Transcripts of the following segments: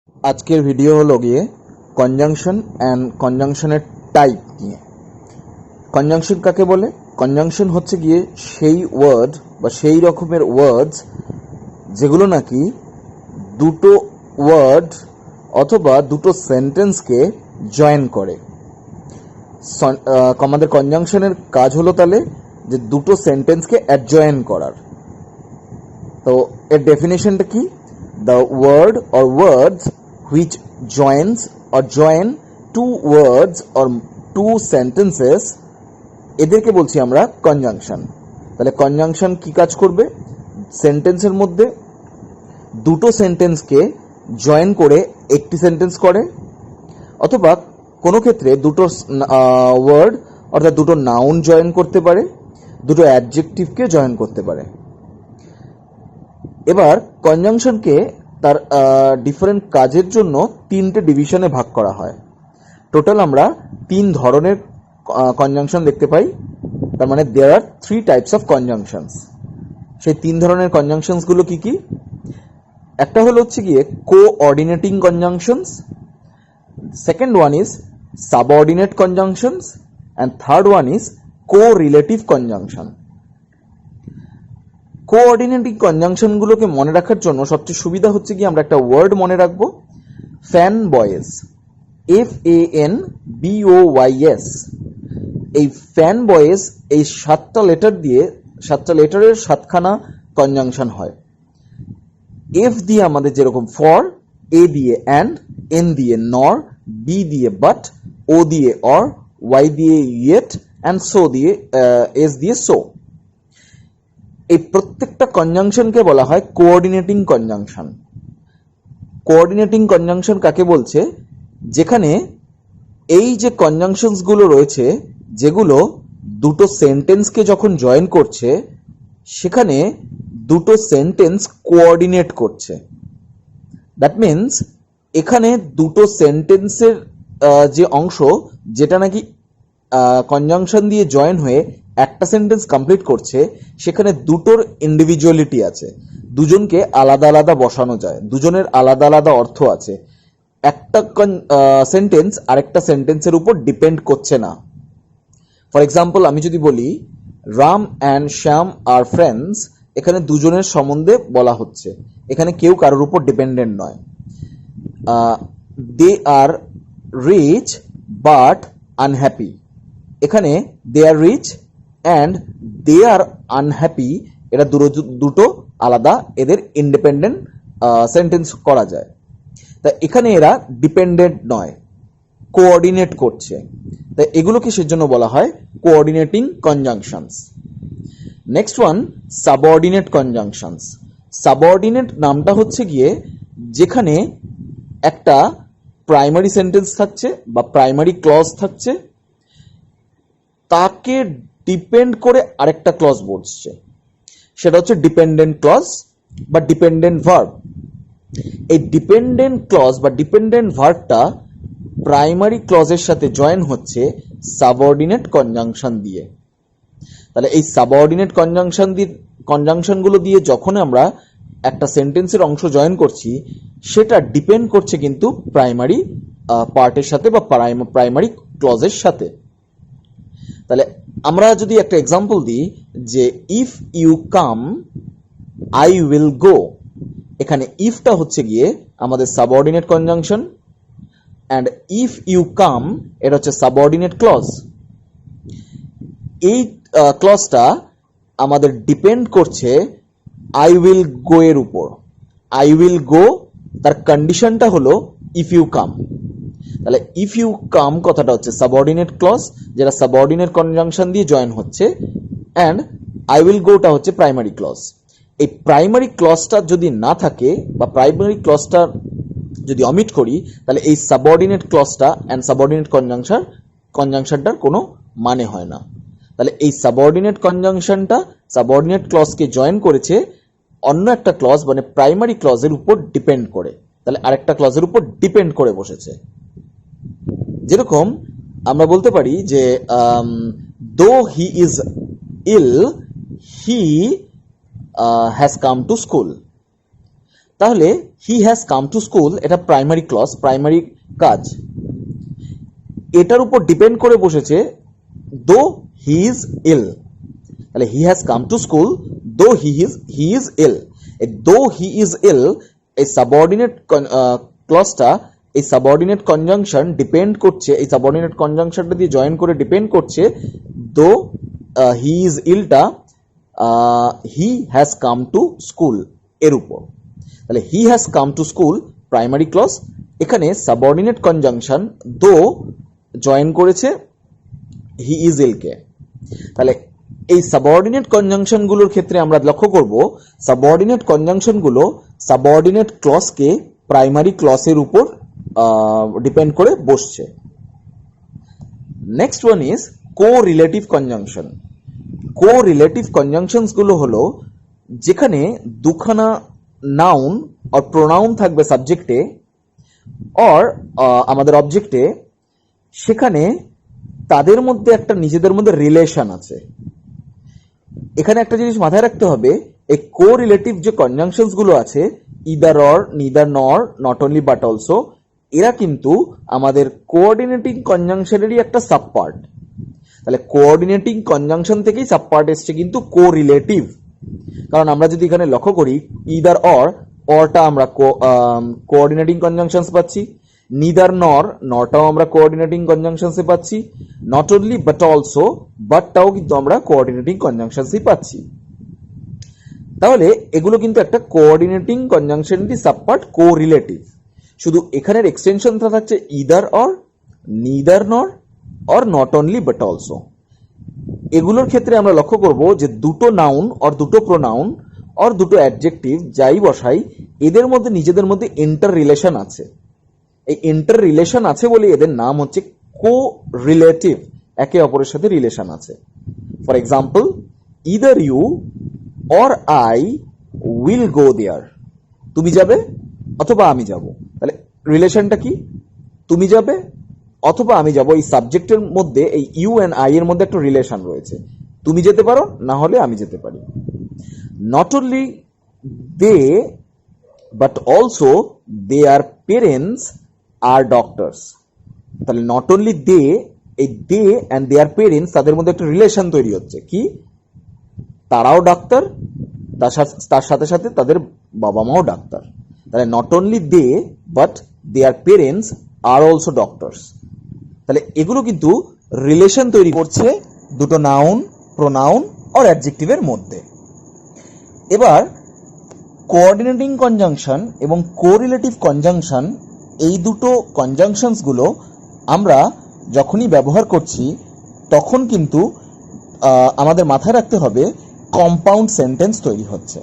আজকের ভিডিও হলো গিয়ে কনজাংশন অ্যান্ড কনজাংশনের টাইপ নিয়ে। কনজাংশন কাকে বলে? কনজাংশন হচ্ছে গিয়ে সেই ওয়ার্ড বা সেই রকমের ওয়ার্ডস যেগুলো নাকি দুটো ওয়ার্ড অথবা দুটো সেন্টেন্সকে জয়েন করে। আমাদের কনজাংশনের কাজ হলো তাহলে যে দুটো সেন্টেন্সকে অ্যাডজয়েন করার। তো এর ডেফিনেশনটা কি? The word or words which joins or join two words or two sentences, এদেরকে বলছি আমরা কনজাংশন। তাহলে কনজাংশন কি কাজ করবে? সেন্টেন্সের মধ্যে দুটো সেন্টেন্সকে জয়েন করে একটি সেন্টেন্স করে, অথবা কোনো ক্ষেত্রে দুটো ওয়ার্ড অর্থাৎ দুটো নাউন জয়েন করতে পারে, দুটো অ্যাডজেক্টিভকে জয়েন করতে পারে। এবার কনজাংশনকে তার ডিফারেন্ট কাজের জন্য তিনটে ডিভিশনে ভাগ করা হয়। টোটাল আমরা তিন ধরনের কনজাংশন দেখতে পাই। তার মানে দেয়ার আর 3 টাইপস অফ কনজাংশনস। সেই তিন ধরনের কনজাংশনসগুলো কি কি? একটা হলো হচ্ছে গিয়ে coordinating conjunctions, second one is subordinate conjunctions, and third one is correlative conjunction. Coordinating কনজাংশনগুলোকে মনে রাখার জন্য সবচেয়ে সুবিধা হচ্ছে কি আমরা একটা ওয়ার্ড মনে রাখবো, ফ্যান বয়েজ, FANBOYS। এই ফ্যান বয়েজ এই 7টা লেটারের 7খানা কনজাংশন হয়। এফ দিয়ে আমাদের যেরকম ফর, এ দিয়ে অ্যান্ড, এন দিয়ে নর, বি দিয়ে বাট, ও দিয়ে অর, ওয়াই দিয়ে ইয়েট, অ্যান্ড সো দিয়ে এস দিয়ে সো। এই প্রত্যেকটা কনজাংশনকে বলা হয় কোঅর্ডিনেটিং কনজাংশন। কোঅর্ডিনেটিং কনজাংশন কাকে বলছে? যেখানে এই যে কনজাংশনসগুলো রয়েছে যেগুলো দুটো সেন্টেন্সকে যখন জয়েন করছে সেখানে দুটো সেন্টেন্স কোঅর্ডিনেট করছে। দ্যাট মিনস এখানে দুটো সেন্টেন্সের যে অংশ যেটা নাকি কনজাংশন দিয়ে জয়েন হয়ে একটা সেন্টেন্স কমপ্লিট করছে, সেখানে দুটোর ইন্ডিভিজুয়ালিটি আছে, দুজনকে আলাদা আলাদা বসানো যায়, দুজনের আলাদা আলাদা অর্থ আছে। একটা সেন্টেন্স আরেকটা সেন্টেন্সের উপর ডিপেন্ড করছে না। ফর এক্সাম্পল আমি যদি বলি Ram and Shyam are friends, এখানে দুজনের সম্বন্ধে বলা হচ্ছে, এখানে কেউ কারোর উপর ডিপেন্ডেন্ট নয়। They are rich but unhappy, এখানে they are rich and they are unhappy, এটা দুটো আলাদা, এদের ইন্ডিপেন্ডেন্ট সেন্টেন্স করা যায়। তা এখানে এরা ডিপেন্ডেন্ট নয়, কোঅর্ডিনেট করছে। তাই এগুলোকে সেজন্য বলা হয় coordinating conjunctions. Next one, subordinate conjunctions. Subordinate নামটা হচ্ছে গিয়ে যেখানে একটা প্রাইমারি সেন্টেন্স থাকছে বা প্রাইমারি ক্লজ থাকছে, তাকে ডিপেন্ড করে আরেকটা ক্লজ বসছে, সেটা হচ্ছে ডিপেন্ডেন্ট ক্লজ বা ডিপেন্ডেন্ট ভার্ব। এই ডিপেন্ডেন্ট ক্লজ বা ডিপেন্ডেন্ট ভার্বটা প্রাইমারি ক্লজের সাথে জয়েন হচ্ছে সাবঅর্ডিনেট কনজাংশন দিয়ে। তাহলে এই সাবঅর্ডিনেট কনজাংশনগুলো দিয়ে যখন আমরা একটা সেন্টেন্সের অংশ জয়েন করছি, সেটা ডিপেন্ড করছে কিন্তু প্রাইমারি পার্টের সাথে বা প্রাইমারি ক্লজের সাথে। তাহলে আমরা যদি একটা এক্সাম্পল দিই যে if you come I will go, এখানে ইফটা হচ্ছে গিয়ে আমাদের subordinate conjunction, and if you come এটা হচ্ছে সাবঅর্ডিনেট ক্লজ। এই ক্লজটা আমাদের ডিপেন্ড করছে আই উইল গো এর উপর। আই উইল গো তার কন্ডিশনটা হলো ইফ ইউ কাম। তাহলে ইফ ইউ কাম কথাটা হচ্ছে সাবঅর্ডিনেট ক্লজ, যেটা সাবঅর্ডিনেট কনজাংশন দিয়ে জয়েন হচ্ছে, অ্যান্ড আই উইল গোটা হচ্ছে প্রাইমারি ক্লজ। এই প্রাইমারি ক্লজটা যদি না থাকে বা প্রাইমারি ক্লজটা যদি অমিট করি, তাহলে এই সাবঅর্ডিনেট ক্লজটা অ্যান্ড সাবঅর্ডিনেট কনজাংশনটার কোনো মানে হয় না। তাহলে এই সাবঅর্ডিনেট কনজাংশনটা সাবঅর্ডিনেট ক্লজকে জয়েন করেছে অন্য একটা ক্লজ মানে প্রাইমারি ক্লজের উপর ডিপেন্ড করে, তাহলে আরেকটা ক্লজের উপর ডিপেন্ড করে বসেছে। যেরকম আমরা বলতে পারি যে though he is ill he has come to school. তাহলে he has come to school এটা প্রাইমারি ক্লজ, প্রাইমারি কাজ, এটার উপর ডিপেন্ড করে বসেছে দো হি ইজ ইল। তাহলে he has come to school though he is ইল। এই দো হি ইজ ইল এই সাবঅর্ডিনেট ক্লজটা, এই সাবঅর্ডিনেট কনজাংশন ডিপেন্ড করছে, এই সাবঅর্ডিনেট কনজাংশনটা দিয়ে জয়েন করে ডিপেন্ড করছে দো হি ইজ ইলটা he has come to school এর উপর। তাহলে he has come to school primary clause, এখানে সাবঅর্ডিনেট কনজাংশন দো জয়েন করেছে হি ইজ ইলকে। তাহলে এই সাবঅর্ডিনেট কনজাংশনগুলোর ক্ষেত্রে আমরা লক্ষ্য করব সাবঅর্ডিনেট কনজাংশনগুলো সাবঅর্ডিনেট ক্লজকে প্রাইমারি ক্লজের উপর ডিপেন্ড করে বসছে। Next one is correlative conjunction. Correlative conjunctions গুলো হলো যেখানে দুখানা নাউন আর প্রোনাউন থাকবে সাবজেক্টে আর আমাদের অবজেক্টে, সেখানে তাদের মধ্যে একটা নিজেদের মধ্যে রিলেশন আছে। এখানে একটা জিনিস মাথায় রাখতে হবে, এই কো-রিলেটিভ যে কনজাংশনস গুলো আছে ইদার অর, নিদার নর, নট অনলি বাট অলসো, এরা কিন্তু আমাদের কোঅর্ডিনেটিং কনজাংশনেরই একটা সাব পার্ট। তাহলে কোঅর্ডিনেটিং কনজাংশন থেকেই সাব পার্ট এসছে কিন্তু কো-রিলেটিভ। কারণ আমরা যদি এখানে লক্ষ্য করি ইদার অর, অরটা আমরা কোঅর্ডিনেটিং কনজাংশনস পাচ্ছি, নিদার নর, নরটাও আমরা কোঅর্ডিনেটিং কনজাংশনসে পাচ্ছি, নট অনলি বাট অলসো, বাটটাও কিন্তু আমরা কোঅর্ডিনেটিং কনজাংশনসই পাচ্ছি। তাহলে এগুলো কিন্তু একটা কোঅর্ডিনেটিং কনজাংশনেরই সাব পার্ট, কো-রিলেটিভ। শুধু এখানের এক্সটেনশনটা থাকছে ইদার অর, নিদার নর or not only but also. এগুলোর ক্ষেত্রে আমরা লক্ষ্য করব যে দুটো নাউন আর দুটো প্রোনাউন আর দুটো অ্যাডজেক্টিভ যাই বসাই এদের মধ্যে নিজেদের মধ্যে ইন্টার রিলেশন আছে। এই ইন্টার রিলেশন আছে বলে এদের নাম হচ্ছে কো-রিলেটিভ, একে অপরের সাথে রিলেশন আছে। For example, either you or I will go there, তুমি যাবে অথবা আমি যাব। তাহলে রিলেশনটা কি? তুমি যাবে অথবা আমি যাব, এই সাবজেক্টের মধ্যে এই ইউ এন্ড আই এর মধ্যে একটা রিলেশন রয়েছে। তুমি যেতে পারো, না হলে আমি যেতে পারি। Not only they but also their parents are doctors. তাহলে নট অনলি দে, এই দে অ্যান্ড দেয়ার পেরেন্টস তাদের মধ্যে একটা রিলেশন তৈরি হচ্ছে কি, তারাও ডাক্তার, তার সাথে সাথে তাদের বাবা মাও ডাক্তার। তাহলে not only they but their parents are also doctors. তাহলে এগুলো কিন্তু রিলেশন তৈরি করছে দুটো নাউন, প্রোনাউন আর অ্যাডজেক্টিভের মধ্যে। এবার কোঅর্ডিনেটিং কনজাংশন এবং কোরিলেটিভ কনজাংশন, এই দুটো কনজাংশনসগুলো আমরা যখনই ব্যবহার করছি তখন কিন্তু আমাদের মাথায় রাখতে হবে কম্পাউন্ড সেন্টেন্স তৈরি হচ্ছে।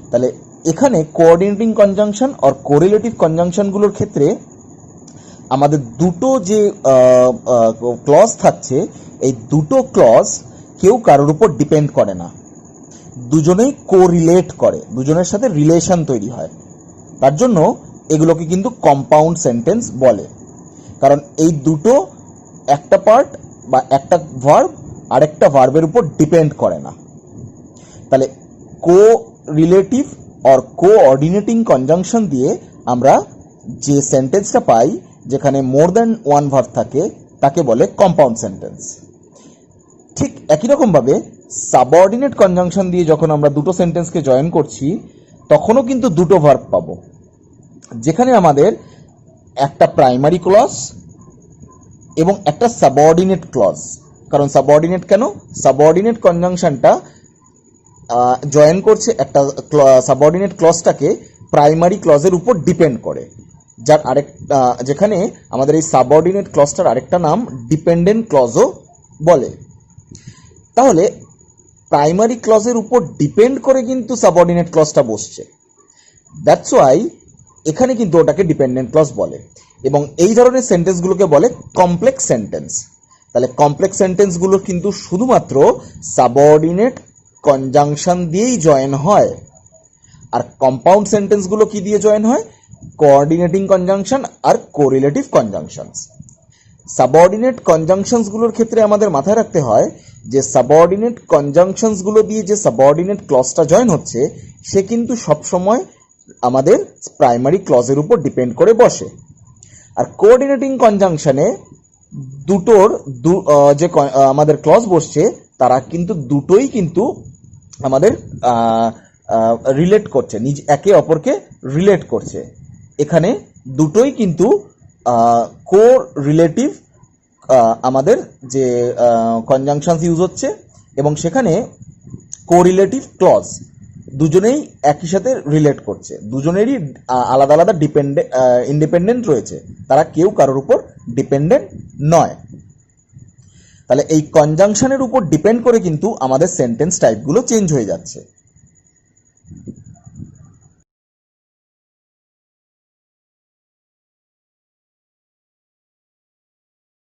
তাহলে এখানে কোঅর্ডিনেটিং কনজাংশন আর কোরিলেটিভ কনজাংশনগুলোর ক্ষেত্রে আমাদের দুটো যে ক্লজ থাকছে, এই দুটো ক্লজ কেউ কারোর উপর ডিপেন্ড করে না, দুজনেই কোরিলেট করে, দুজনের সাথে রিলেশন তৈরি হয়। তার জন্য এগুলোকে কিন্তু কম্পাউন্ড সেন্টেন্স বলে, কারণ এই দুটো একটা পার্ট বা একটা ভার্ব আরেকটা ভার্বের উপর ডিপেন্ড করে না। তাহলে কোরিলেটিভ আর কোঅর্ডিনেটিং কনজাংশন দিয়ে আমরা যে সেন্টেন্সটা পাই যেখানে মোর দ্যান ওয়ান ভার্ব থাকে তাকে বলে কম্পাউন্ড সেন্টেন্স। ঠিক একই রকমভাবে সাবঅর্ডিনেট কনজাংশন দিয়ে যখন আমরা দুটো সেন্টেন্সকে জয়েন করছি তখনও কিন্তু দুটো ভার্ব পাবো, যেখানে আমাদের একটা প্রাইমারি ক্লজ এবং একটা সাবঅর্ডিনেট ক্লজ। কারণ সাবঅর্ডিনেট কেন? সাবঅর্ডিনেট কনজাংশনটা জয়েন করছে একটা সাবঅর্ডিনেট ক্লজটাকে প্রাইমারি ক্লজের উপর ডিপেন্ড করে, যার যেখানে আমাদের এই সাবঅর্ডিনেট ক্লজটার আরেকটা নাম ডিপেন্ডেন্ট ক্লজও বলে। তাহলে প্রাইমারি ক্লজের উপর ডিপেন্ড করে কিন্তু সাবঅর্ডিনেট ক্লজটা বসছে, দ্যাটস ওয়াই এখানে কিন্তু ওটাকে ডিপেন্ডেন্ট ক্লজ বলে। এবং এই ধরনের সেন্টেন্সগুলোকে বলে কমপ্লেক্স সেন্টেন্স। তাহলে কমপ্লেক্স সেন্টেন্সগুলো কিন্তু শুধুমাত্র সাবঅর্ডিনেট কনজাংশন দিয়েই জয়েন হয়। আর কম্পাউন্ড সেন্টেন্সগুলো কি দিয়ে জয়েন হয়? কোঅর্ডিনেটিং কনজাংশন আর কোরিলেটিভ কনজাংশনস। সাবঅর্ডিনেট কনজাংশনসগুলোর ক্ষেত্রে আমাদের মাথায় রাখতে হয় যে সাবঅর্ডিনেট কনজাংশনসগুলো দিয়ে যে সাবঅর্ডিনেট ক্লজটা জয়েন হচ্ছে সে কিন্তু সবসময় আমাদের প্রাইমারি ক্লজের উপর ডিপেন্ড করে বসে। আর কোঅর্ডিনেটিং কনজাংশনে দুটোর যে আমাদের ক্লজ বসছে তারা কিন্তু দুটোই কিন্তু আমাদের রিলেট করছে, একে অপরকে রিলেট করছে। এখানে দুটোই কিন্তু কো রিলেটিভ আমাদের যে কনজাংশনস ইউজ হচ্ছে, এবং সেখানে কোরিলেটিভ ক্লজ দুজনেই একই সাথে রিলেট করছে, দুজনেরই আলাদা আলাদা ইন্ডিপেন্ডেন্ট রয়েছে, তারা কেউ কারোর উপর ডিপেন্ডেন্ট নয়। তাহলে এই কনজাংশনের উপর ডিপেন্ড করে কিন্তু আমাদের সেন্টেন্স টাইপগুলো চেঞ্জ হয়ে যাচ্ছে।